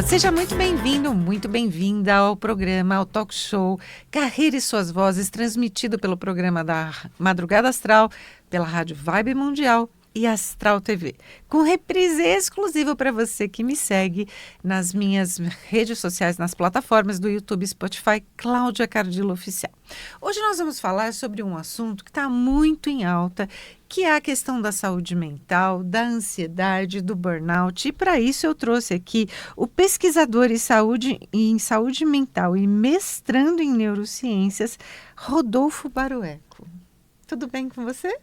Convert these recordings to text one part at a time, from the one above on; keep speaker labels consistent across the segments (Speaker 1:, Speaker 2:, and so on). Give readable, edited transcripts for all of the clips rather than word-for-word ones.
Speaker 1: Seja muito bem-vindo, muito bem-vinda ao programa, ao talk show Carreira e Suas Vozes, transmitido pelo programa da Madrugada Astral, pela Rádio Vibe Mundial e Astral TV, com reprise exclusiva para você que me segue nas minhas redes sociais, nas plataformas do YouTube, Spotify, Cláudia Cardillo Oficial. Hoje nós vamos falar sobre um assunto que está muito em alta, que é a questão da saúde mental, da ansiedade, do burnout. E para isso eu trouxe aqui o pesquisador em saúde mental e mestrando em neurociências, Rodolfo Barueco. Tudo bem com você?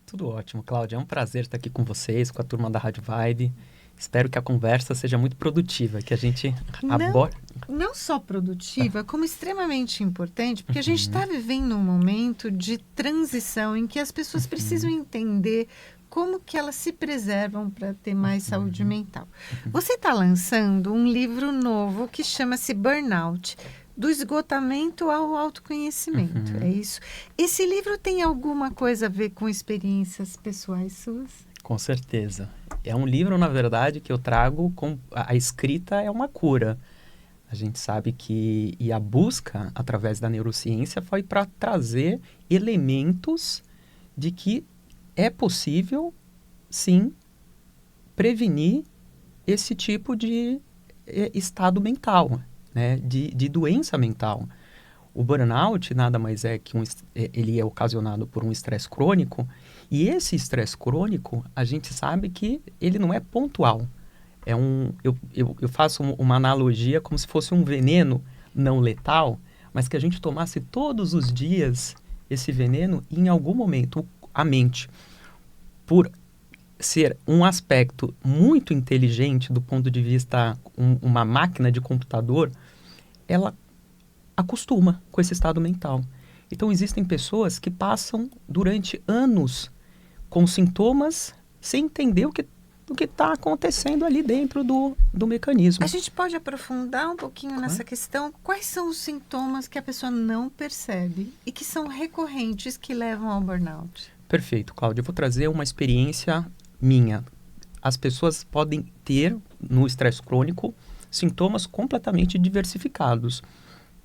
Speaker 2: Tudo ótimo, Cláudia. É um prazer estar aqui com vocês, com a turma da Rádio Vibe. Espero que a conversa seja muito produtiva, que a gente aborde...
Speaker 1: Não só produtiva, como extremamente importante, porque a gente está vivendo um momento de transição em que as pessoas precisam entender como que elas se preservam para ter mais saúde mental. Você está lançando um livro novo que chama-se Burnout, do esgotamento ao autoconhecimento, é isso? Esse livro tem alguma coisa a ver com experiências pessoais suas?
Speaker 2: Com certeza. É um livro, na verdade, que eu trago com... A escrita é uma cura. A gente sabe que... E a busca, através da neurociência, foi para trazer elementos de que é possível, sim, prevenir esse tipo de estado mental, né? De doença mental. O burnout nada mais é que ele é ocasionado por um estresse crônico, e esse estresse crônico, a gente sabe que ele não é pontual. Eu faço uma analogia como se fosse um veneno não letal, mas que a gente tomasse todos os dias esse veneno e em algum momento a mente, por ser um aspecto muito inteligente do ponto de vista uma máquina de computador, ela acostuma com esse estado mental. Então, existem pessoas que passam durante anos com sintomas sem entender o que está acontecendo ali dentro do mecanismo.
Speaker 1: A gente pode aprofundar um pouquinho nessa questão? Quais são os sintomas que a pessoa não percebe e que são recorrentes que levam ao burnout?
Speaker 2: Perfeito, Cláudia. Eu vou trazer uma experiência minha. As pessoas podem ter, no estresse crônico, sintomas completamente diversificados.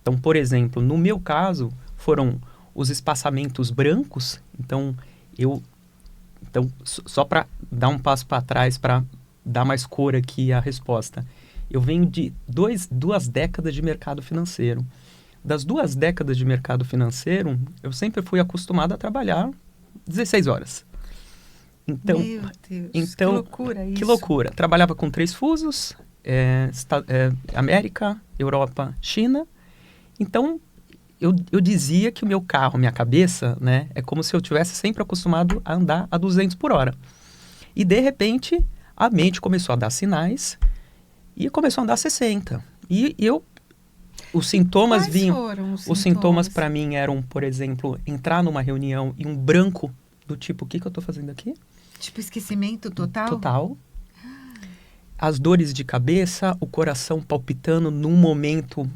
Speaker 2: Então, por exemplo, no meu caso, foram os espaçamentos brancos. Então, só para dar um passo para trás, para dar mais cor aqui à resposta. Eu venho de duas décadas de mercado financeiro. Das 2 décadas de mercado financeiro, eu sempre fui acostumado a trabalhar 16 horas. Então,
Speaker 1: meu Deus, que loucura isso.
Speaker 2: Que loucura. Trabalhava com 3 fusos, América, Europa, China. Então, eu dizia que o meu carro, minha cabeça, né, é como se eu tivesse sempre acostumado a andar a 200 por hora. E, de repente, a mente começou a dar sinais e começou a andar 60. Os sintomas vinham... Os sintomas para mim eram, por exemplo, entrar numa reunião e um branco do tipo, o que eu estou fazendo aqui?
Speaker 1: Tipo esquecimento total?
Speaker 2: Total. As dores de cabeça, o coração palpitando num momento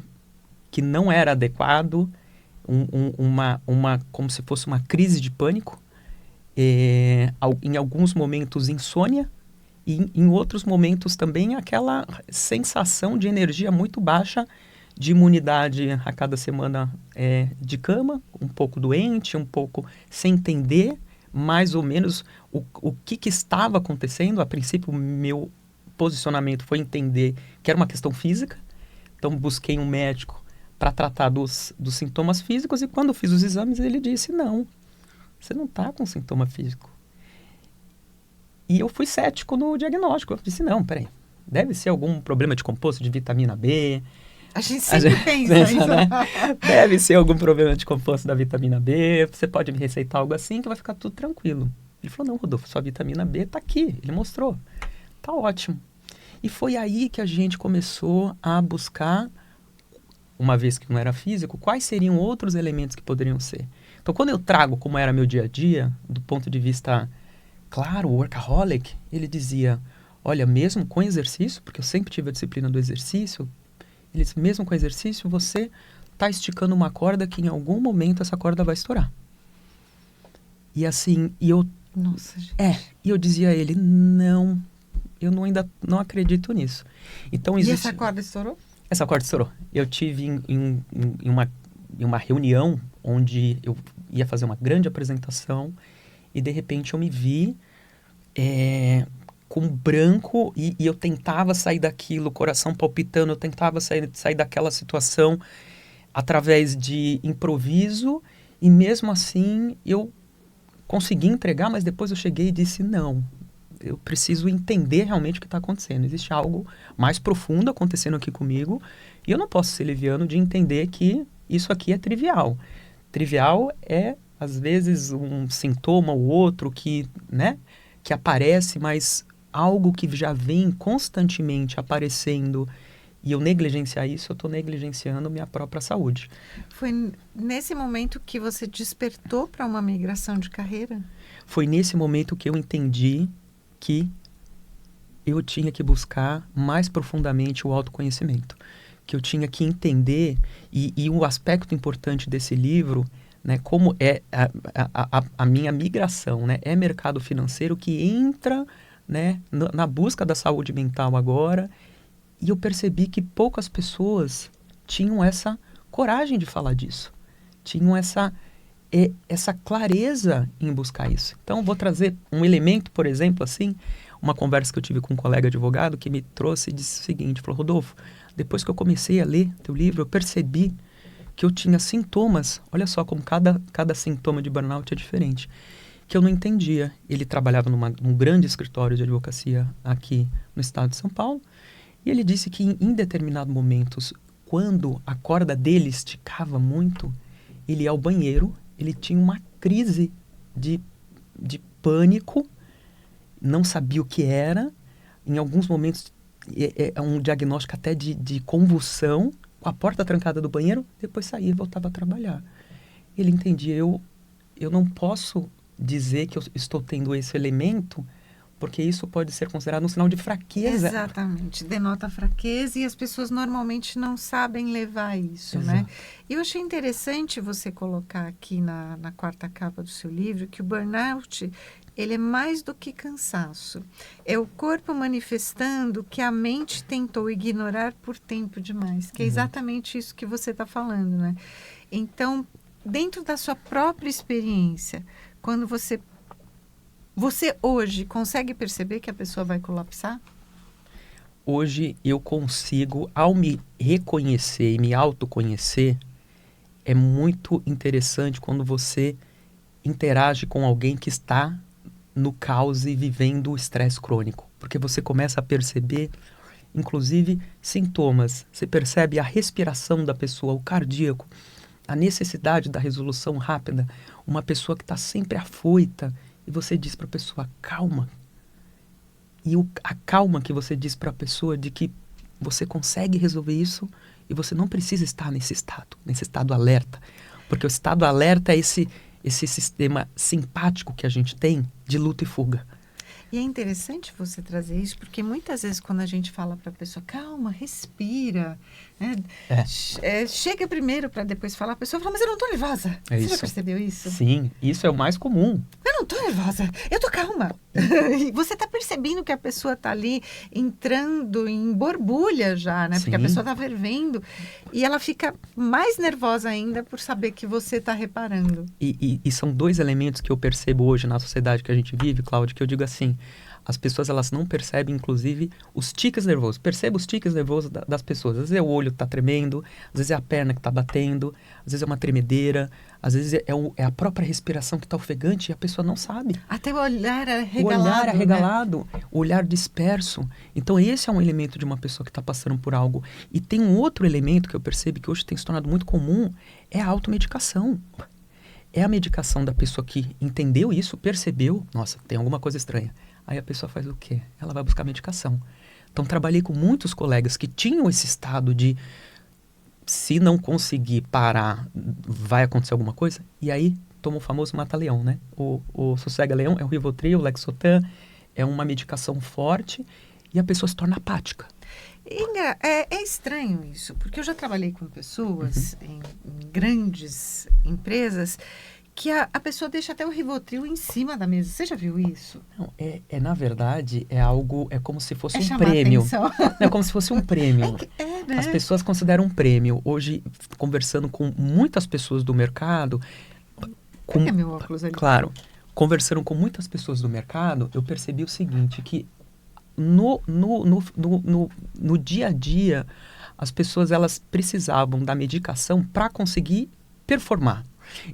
Speaker 2: que não era adequado, como se fosse uma crise de pânico, em alguns momentos insônia, e em outros momentos também aquela sensação de energia muito baixa, de imunidade a cada semana de cama, um pouco doente, um pouco sem entender mais ou menos o que estava acontecendo. A princípio, meu posicionamento foi entender que era uma questão física, então busquei um médico para tratar dos sintomas físicos, e quando eu fiz os exames, ele disse, não, você não está com sintoma físico. E eu fui cético no diagnóstico. Eu disse, não, peraí, deve ser algum problema de composto de vitamina B.
Speaker 1: A gente sempre pensa isso.
Speaker 2: Né? Deve ser algum problema de composto da vitamina B, você pode me receitar algo assim que vai ficar tudo tranquilo. Ele falou, não, Rodolfo, sua vitamina B está aqui, ele mostrou, tá ótimo. E foi aí que a gente começou a buscar, uma vez que não era físico, quais seriam outros elementos que poderiam ser. Então, quando eu trago como era meu dia a dia, do ponto de vista, claro, workaholic, ele dizia, olha, mesmo com exercício, porque eu sempre tive a disciplina do exercício, ele disse, mesmo com exercício, você está esticando uma corda que em algum momento essa corda vai estourar. E assim,
Speaker 1: Nossa, gente.
Speaker 2: E eu dizia a ele, não, eu ainda não acredito nisso. Então,
Speaker 1: E essa corda estourou?
Speaker 2: Essa corda estourou. Eu tive em uma reunião onde eu ia fazer uma grande apresentação e, de repente, eu me vi com branco e eu tentava sair daquilo, coração palpitando, eu tentava sair daquela situação através de improviso e, mesmo assim, eu consegui entregar, mas depois eu cheguei e disse, não, eu preciso entender realmente o que está acontecendo. Existe algo mais profundo acontecendo aqui comigo e eu não posso ser leviano de entender que isso aqui é trivial. Trivial é, às vezes, um sintoma ou outro que, né, que aparece, mas algo que já vem constantemente aparecendo e eu negligenciar isso, eu estou negligenciando minha própria saúde.
Speaker 1: Foi nesse momento que você despertou para uma migração de carreira?
Speaker 2: Foi nesse momento que eu entendi que eu tinha que buscar mais profundamente o autoconhecimento, que eu tinha que entender, e um aspecto importante desse livro, né, como é a minha migração, né, é mercado financeiro que entra, né, na busca da saúde mental agora, e eu percebi que poucas pessoas tinham essa coragem de falar disso, tinham essa clareza em buscar isso. Então, vou trazer um elemento, por exemplo, assim, uma conversa que eu tive com um colega advogado que me trouxe e disse o seguinte, falou, Rodolfo, depois que eu comecei a ler teu livro, eu percebi que eu tinha sintomas, olha só como cada sintoma de burnout é diferente, que eu não entendia. Ele trabalhava num grande escritório de advocacia aqui no estado de São Paulo, e ele disse que em determinados momentos, quando a corda dele esticava muito, ele ia ao banheiro, ele tinha uma crise de pânico, não sabia o que era, em alguns momentos é um diagnóstico até de convulsão, com a porta trancada do banheiro, depois saía e voltava a trabalhar. Ele entendia, eu não posso dizer que eu estou tendo esse elemento, porque isso pode ser considerado um sinal de fraqueza.
Speaker 1: Exatamente, denota fraqueza e as pessoas normalmente não sabem levar isso,
Speaker 2: Exato.
Speaker 1: né? E eu achei interessante você colocar aqui na quarta capa do seu livro que o burnout, ele é mais do que cansaço. É o corpo manifestando que a mente tentou ignorar por tempo demais, que é exatamente isso que você está falando, né? Então, dentro da sua própria experiência, quando você hoje consegue perceber que a pessoa vai colapsar?
Speaker 2: Hoje eu consigo, ao me reconhecer e me autoconhecer, é muito interessante quando você interage com alguém que está no caos e vivendo o estresse crônico. Porque você começa a perceber, inclusive, sintomas. Você percebe a respiração da pessoa, o cardíaco, a necessidade da resolução rápida. Uma pessoa que está sempre afoita, e você diz para a pessoa, calma. E a calma que você diz para a pessoa de que você consegue resolver isso e você não precisa estar nesse estado alerta. Porque o estado alerta é esse sistema simpático que a gente tem de luta e fuga.
Speaker 1: E é interessante você trazer isso, porque muitas vezes quando a gente fala para a pessoa, calma, respira, né? Chega primeiro para depois falar, a pessoa fala, mas eu não estou nervosa. Você já percebeu isso?
Speaker 2: Sim, isso é o mais comum.
Speaker 1: Eu não estou nervosa, eu estou calma. E você está percebendo que a pessoa está ali entrando em borbulha já, né?
Speaker 2: Sim.
Speaker 1: Porque a pessoa está fervendo e ela fica mais nervosa ainda por saber que você está reparando.
Speaker 2: E são dois elementos que eu percebo hoje na sociedade que a gente vive, Cláudia, que eu digo assim, as pessoas elas não percebem, inclusive, os tiques nervosos. Perceba os tiques nervosos das pessoas. Às vezes é o olho que está tremendo, às vezes é a perna que está batendo, às vezes é uma tremedeira, às vezes é a própria respiração que está ofegante e a pessoa não sabe.
Speaker 1: Até o olhar arregalado.
Speaker 2: O olhar arregalado,
Speaker 1: né?
Speaker 2: O olhar disperso. Então esse é um elemento de uma pessoa que está passando por algo. E tem um outro elemento que eu percebo que hoje tem se tornado muito comum, é a automedicação. É a medicação da pessoa que entendeu isso, percebeu, nossa, tem alguma coisa estranha. Aí a pessoa faz o quê? Ela vai buscar medicação. Então, trabalhei com muitos colegas que tinham esse estado de, se não conseguir parar, vai acontecer alguma coisa. E aí, toma o famoso mata-leão, né? O sossega-leão é o Rivotril, o Lexotan, é uma medicação forte e a pessoa se torna apática.
Speaker 1: É estranho isso, porque eu já trabalhei com pessoas em grandes empresas que a pessoa deixa até o Rivotril em cima da mesa. Você já viu isso?
Speaker 2: Não, na verdade, é algo, é como se fosse um
Speaker 1: chamar
Speaker 2: prêmio.
Speaker 1: atenção.
Speaker 2: É como se fosse um prêmio.
Speaker 1: Né?
Speaker 2: As pessoas consideram um prêmio. Hoje, conversando com muitas pessoas do mercado...
Speaker 1: Pega meu óculos ali.
Speaker 2: Claro. Conversando com muitas pessoas do mercado, eu percebi o seguinte, que no dia a dia, as pessoas elas precisavam da medicação para conseguir performar.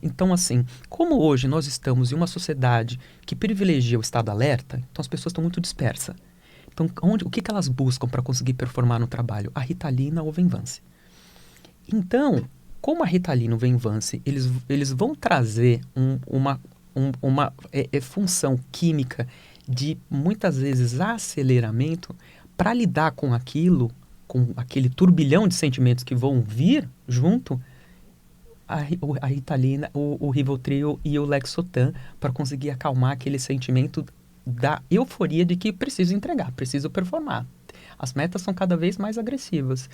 Speaker 2: Então, assim, como hoje nós estamos em uma sociedade que privilegia o estado alerta, então as pessoas estão muito dispersas. Então, o que elas buscam para conseguir performar no trabalho? A Ritalina ou o Venvance. Então, como a Ritalina ou o Venvance, eles vão trazer uma função química de, muitas vezes, aceleramento para lidar com aquilo, com aquele turbilhão de sentimentos que vão vir junto, a Ritalina, o Rivotril e o Lexotan, para conseguir acalmar aquele sentimento da euforia de que preciso entregar, preciso performar. As metas são cada vez mais agressivas.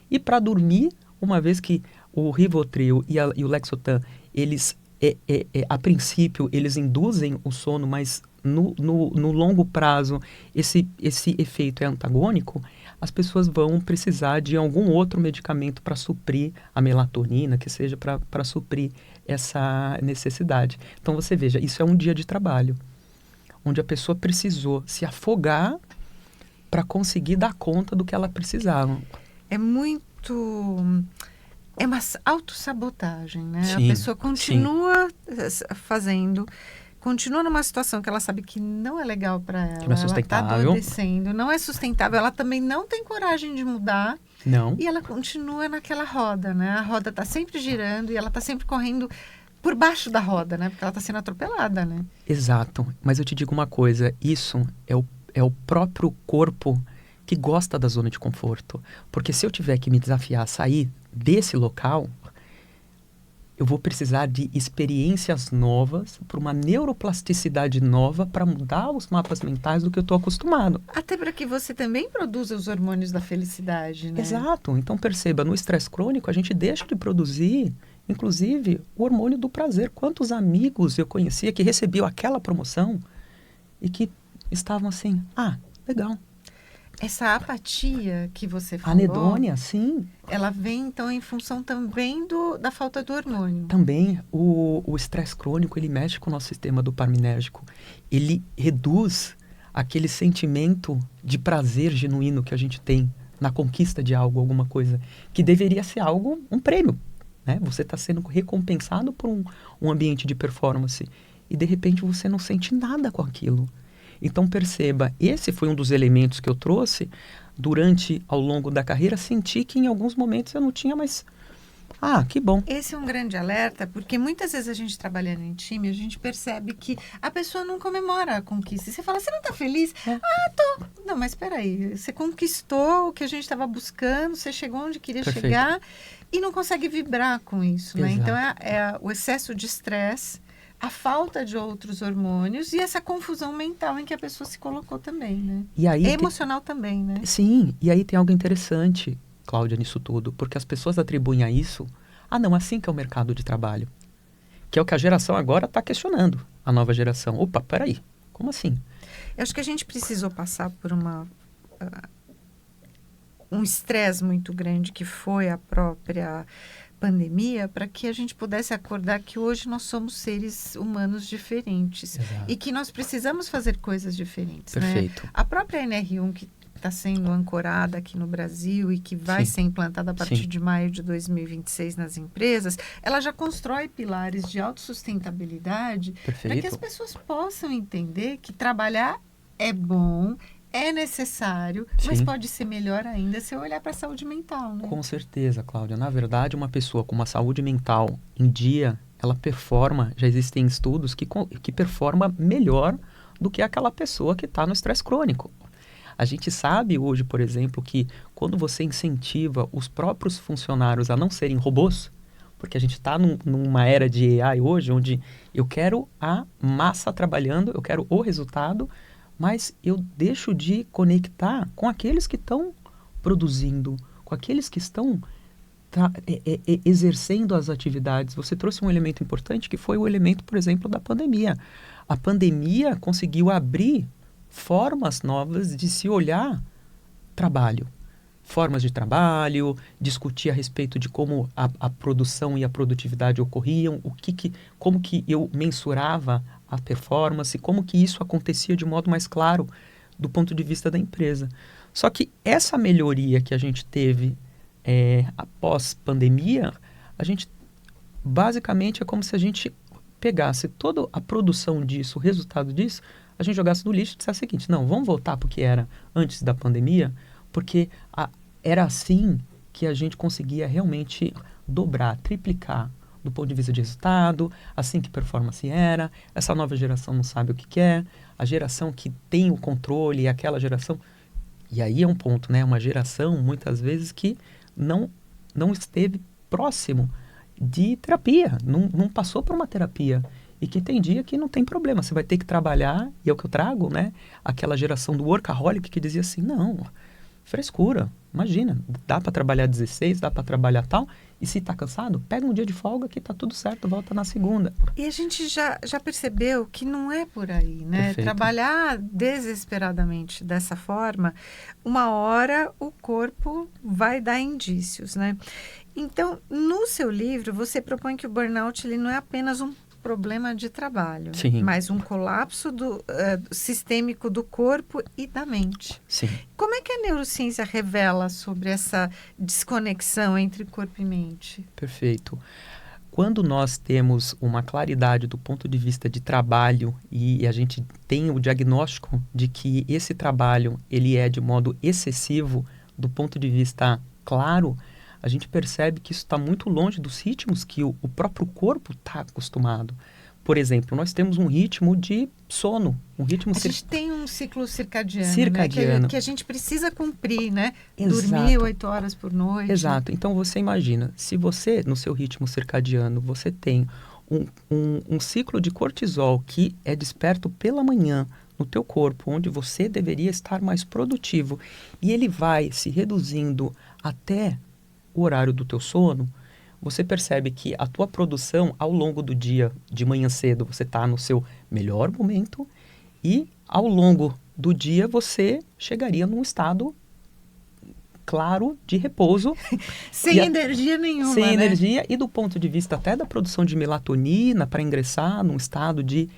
Speaker 2: E para dormir, uma vez que o Rivotril e o Lexotan, eles, a princípio, eles induzem o sono, mas no longo prazo, esse efeito é antagônico, as pessoas vão precisar de algum outro medicamento para suprir a melatonina, que seja para suprir essa necessidade. Então, você veja, isso é um dia de trabalho, onde a pessoa precisou se afogar para conseguir dar conta do que ela precisava.
Speaker 1: É uma autossabotagem, né?
Speaker 2: Sim,
Speaker 1: a pessoa continua fazendo, continua numa situação que ela sabe que não é legal para ela.
Speaker 2: Que não é sustentável.
Speaker 1: Ela está adoecendo, não é sustentável. Ela também não tem coragem de mudar.
Speaker 2: Não.
Speaker 1: E ela continua naquela roda, né? A roda está sempre girando e ela está sempre correndo por baixo da roda, né? Porque ela está sendo atropelada, né?
Speaker 2: Exato. Mas eu te digo uma coisa, isso é o próprio corpo que gosta da zona de conforto. Porque se eu tiver que me desafiar a sair desse local, eu vou precisar de experiências novas, para uma neuroplasticidade nova, para mudar os mapas mentais do que eu estou acostumado.
Speaker 1: Até para que você também produza os hormônios da felicidade, né?
Speaker 2: Exato. Então, perceba, no estresse crônico, a gente deixa de produzir, inclusive, o hormônio do prazer. Quantos amigos eu conhecia que recebiam aquela promoção e que estavam assim, legal.
Speaker 1: Essa apatia que você falou...
Speaker 2: Anedônia, sim.
Speaker 1: Ela vem, então, em função também da falta do hormônio.
Speaker 2: Também, o estresse crônico, ele mexe com o nosso sistema dopaminérgico. Ele reduz aquele sentimento de prazer genuíno que a gente tem na conquista de algo, alguma coisa, que deveria ser algo, um prêmio, né? Você está sendo recompensado por um ambiente de performance e, de repente, você não sente nada com aquilo. Então, perceba, esse foi um dos elementos que eu trouxe ao longo da carreira, senti que em alguns momentos eu não tinha mais... que bom.
Speaker 1: Esse é um grande alerta, porque muitas vezes a gente trabalhando em time, a gente percebe que a pessoa não comemora a conquista. E você fala, você não está feliz? Tô. Não, mas espera aí, você conquistou o que a gente estava buscando, você chegou onde queria
Speaker 2: Perfeito.
Speaker 1: chegar e não consegue vibrar com isso, né?
Speaker 2: Exato.
Speaker 1: Então, o excesso de estresse, a falta de outros hormônios e essa confusão mental em que a pessoa se colocou também, né?
Speaker 2: E aí
Speaker 1: emocional também, né?
Speaker 2: Sim, e aí tem algo interessante, Cláudia, nisso tudo, porque as pessoas atribuem a isso, não, assim que é o mercado de trabalho. Que é o que a geração agora está questionando, a nova geração. Opa, peraí, como assim?
Speaker 1: Eu acho que a gente precisou passar por um estresse muito grande que foi a própria pandemia, para que a gente pudesse acordar que hoje nós somos seres humanos diferentes.
Speaker 2: Exato.
Speaker 1: E que nós precisamos fazer coisas diferentes.
Speaker 2: Perfeito.
Speaker 1: Né? A própria NR1, que está sendo ancorada aqui no Brasil e que vai ser implantada a partir de maio de 2026 nas empresas, ela já constrói pilares de autossustentabilidade para que as pessoas possam entender que trabalhar é bom, é necessário, mas pode ser melhor ainda se eu olhar para a saúde mental, né?
Speaker 2: Com certeza, Cláudia. Na verdade, uma pessoa com uma saúde mental em dia, ela performa, já existem estudos que performa melhor do que aquela pessoa que está no estresse crônico. A gente sabe hoje, por exemplo, que quando você incentiva os próprios funcionários a não serem robôs, porque a gente está numa era de AI hoje, onde eu quero a massa trabalhando, eu quero o resultado, mas eu deixo de conectar com aqueles que estão produzindo, com aqueles que estão exercendo as atividades. Você trouxe um elemento importante que foi o elemento, por exemplo, da pandemia. A pandemia conseguiu abrir formas novas de se olhar trabalho. Formas de trabalho, discutir a respeito de como a produção e a produtividade ocorriam, como que eu mensurava a performance, como que isso acontecia de modo mais claro do ponto de vista da empresa. Só que essa melhoria que a gente teve após pandemia, a gente basicamente é como se a gente pegasse toda a produção disso, o resultado disso, a gente jogasse no lixo e dissesse o seguinte: não, vamos voltar para o que era antes da pandemia, porque era assim que a gente conseguia realmente dobrar, triplicar do ponto de vista de resultado, assim que performance era. Essa nova geração não sabe o que quer, a geração que tem o controle, aquela geração. E aí é um ponto, né? Uma geração, muitas vezes, que não esteve próximo de terapia, não passou por uma terapia. E que tem dia que não tem problema, você vai ter que trabalhar, e é o que eu trago, né? Aquela geração do workaholic que dizia assim: não, frescura, imagina, dá para trabalhar 16, dá para trabalhar tal, e se tá cansado, pega um dia de folga que tá tudo certo, volta na segunda.
Speaker 1: E a gente já percebeu que não é por aí, né?
Speaker 2: Perfeito.
Speaker 1: Trabalhar desesperadamente dessa forma, uma hora o corpo vai dar indícios, né? Então, no seu livro, você propõe que o burnout ele não é apenas um problema de trabalho,
Speaker 2: Sim.
Speaker 1: mas um colapso sistêmico do corpo e da mente.
Speaker 2: Sim.
Speaker 1: Como é que a neurociência revela sobre essa desconexão entre corpo e mente?
Speaker 2: Perfeito. Quando nós temos uma claridade do ponto de vista de trabalho e a gente tem o diagnóstico de que esse trabalho ele é de modo excessivo do ponto de vista claro, a gente percebe que isso está muito longe dos ritmos que o próprio corpo está acostumado. Por exemplo, nós temos um ritmo de sono, um ritmo...
Speaker 1: A gente tem um ciclo circadiano,
Speaker 2: circadiano.
Speaker 1: Né? Que a gente precisa cumprir, né?
Speaker 2: Exato.
Speaker 1: Dormir 8 horas por noite.
Speaker 2: Exato. Então, você imagina, se você, no seu ritmo circadiano, você tem um ciclo de cortisol que é desperto pela manhã no teu corpo, onde você deveria estar mais produtivo, e ele vai se reduzindo até o horário do teu sono, você percebe que a tua produção ao longo do dia, de manhã cedo, você está no seu melhor momento, e ao longo do dia você chegaria num estado claro de repouso.
Speaker 1: Sem energia nenhuma,
Speaker 2: sem
Speaker 1: né?
Speaker 2: energia, e do ponto de vista até da produção de melatonina para ingressar num estado de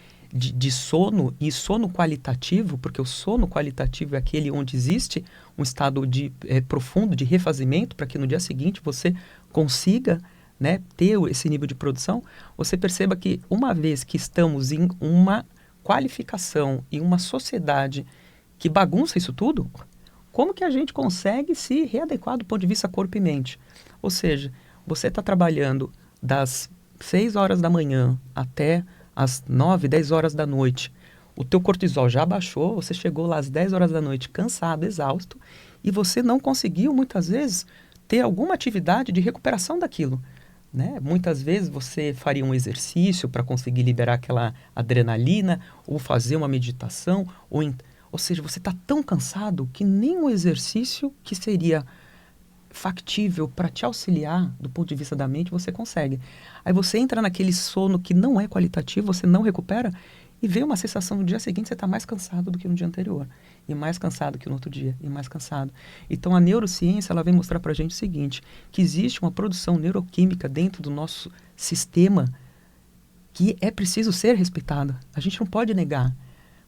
Speaker 2: sono, e sono qualitativo, porque o sono qualitativo é aquele onde existe um estado profundo de refazimento para que no dia seguinte você consiga, né, ter esse nível de produção. Você perceba que uma vez que estamos em uma qualificação e uma sociedade que bagunça isso tudo, como que a gente consegue se readequar do ponto de vista corpo e mente? Ou seja, você está trabalhando das 6 horas da manhã até às 9, 10 horas da noite. O teu cortisol já baixou, você chegou lá às 10 horas da noite cansado, exausto, e você não conseguiu, muitas vezes, ter alguma atividade de recuperação daquilo, né? Muitas vezes você faria um exercício para conseguir liberar aquela adrenalina, ou fazer uma meditação, ou seja, você está tão cansado que nem um exercício que seria factível para te auxiliar do ponto de vista da mente você consegue. Aí você entra naquele sono que não é qualitativo, você não recupera, e vem uma sensação no dia seguinte você está mais cansado do que no dia anterior, e mais cansado que no outro dia, e mais cansado. Então a neurociência ela vem mostrar para a gente o seguinte, que existe uma produção neuroquímica dentro do nosso sistema que é preciso ser respeitada. A gente não pode negar.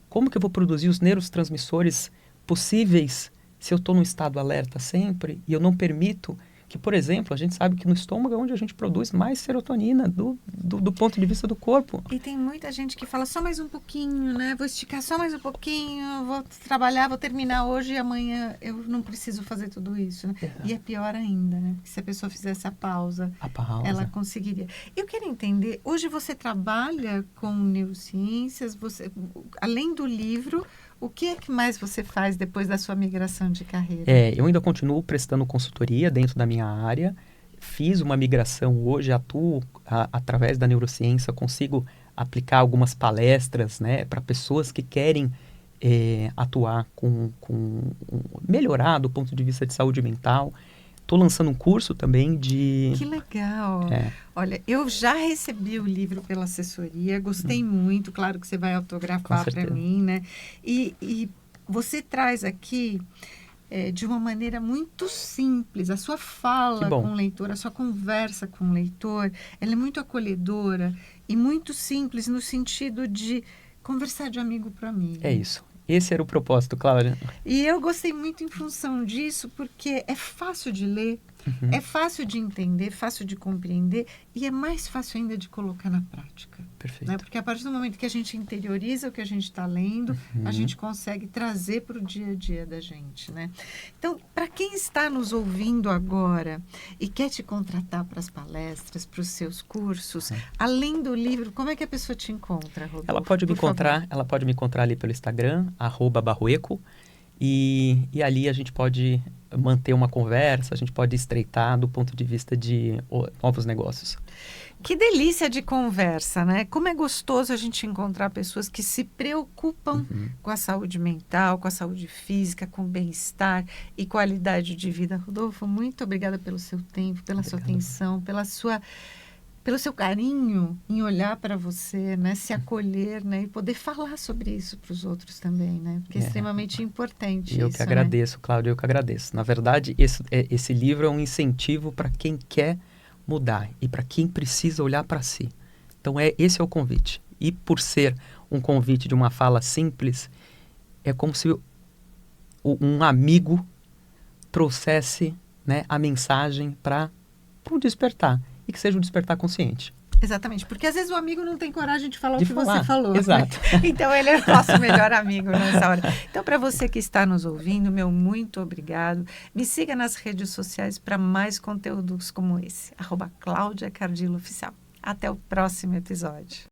Speaker 2: Como que eu vou produzir os neurotransmissores possíveis se eu estou num estado alerta sempre e eu não permito que, por exemplo, a gente sabe que no estômago é onde a gente produz mais serotonina do ponto de vista do corpo.
Speaker 1: E tem muita gente que fala só mais um pouquinho, né? Vou esticar só mais um pouquinho, vou trabalhar, vou terminar hoje e amanhã eu não preciso fazer tudo isso, né? E é pior ainda, né? Porque se a pessoa fizesse a pausa, ela conseguiria. Eu quero entender, hoje você trabalha com neurociências, além do livro, o que é que mais você faz depois da sua migração de carreira?
Speaker 2: Eu ainda continuo prestando consultoria dentro da minha área. Fiz uma migração, hoje atuo através da neurociência, consigo aplicar algumas palestras, né, para pessoas que querem atuar melhorar do ponto de vista de saúde mental. estou lançando um curso também de...
Speaker 1: Que legal! Olha, eu já recebi o livro pela assessoria, gostei muito, claro que você vai autografar para mim, né? E você traz aqui de uma maneira muito simples, a sua fala com o leitor, a sua conversa com o leitor, ela é muito acolhedora e muito simples no sentido de conversar de amigo para amigo.
Speaker 2: É isso. Esse era o propósito, Cláudia.
Speaker 1: E eu gostei muito em função disso, porque é fácil de ler, é fácil de entender, fácil de compreender e é mais fácil ainda de colocar na prática.
Speaker 2: Perfeito.
Speaker 1: Né? Porque a partir do momento que a gente interioriza o que a gente está lendo, a gente consegue trazer para o dia a dia da gente, né? Então, para quem está nos ouvindo agora e quer te contratar para as palestras, para os seus cursos, além do livro, como é que a pessoa te encontra, Rodolfo?
Speaker 2: Ela pode me encontrar ali pelo Instagram, @barroeco, e ali a gente pode manter uma conversa, a gente pode estreitar do ponto de vista de novos negócios.
Speaker 1: Que delícia de conversa, né? Como é gostoso a gente encontrar pessoas que se preocupam com a saúde mental, com a saúde física, com o bem-estar e qualidade de vida. Rodolfo, muito obrigada pelo seu tempo, pela sua atenção, pelo seu carinho em olhar para você, né? Se acolher, né? E poder falar sobre isso para os outros também, né? Porque é extremamente importante
Speaker 2: Eu
Speaker 1: isso,
Speaker 2: que agradeço, né? Cláudia, eu que agradeço. Na verdade, esse livro é um incentivo para quem quer mudar e para quem precisa olhar para si. Então, esse é o convite. E por ser um convite de uma fala simples, é como se um amigo trouxesse, né, a mensagem para um despertar. E que seja um despertar consciente.
Speaker 1: Exatamente, porque às você não tem coragem de falar o que você falou.
Speaker 2: Exato.
Speaker 1: Né? Então, ele é o nosso melhor amigo nessa hora. Então, para você que está nos ouvindo, meu muito obrigado. Me siga nas redes sociais para mais conteúdos como esse. @CláudiaCardillo Oficial. Até o próximo episódio.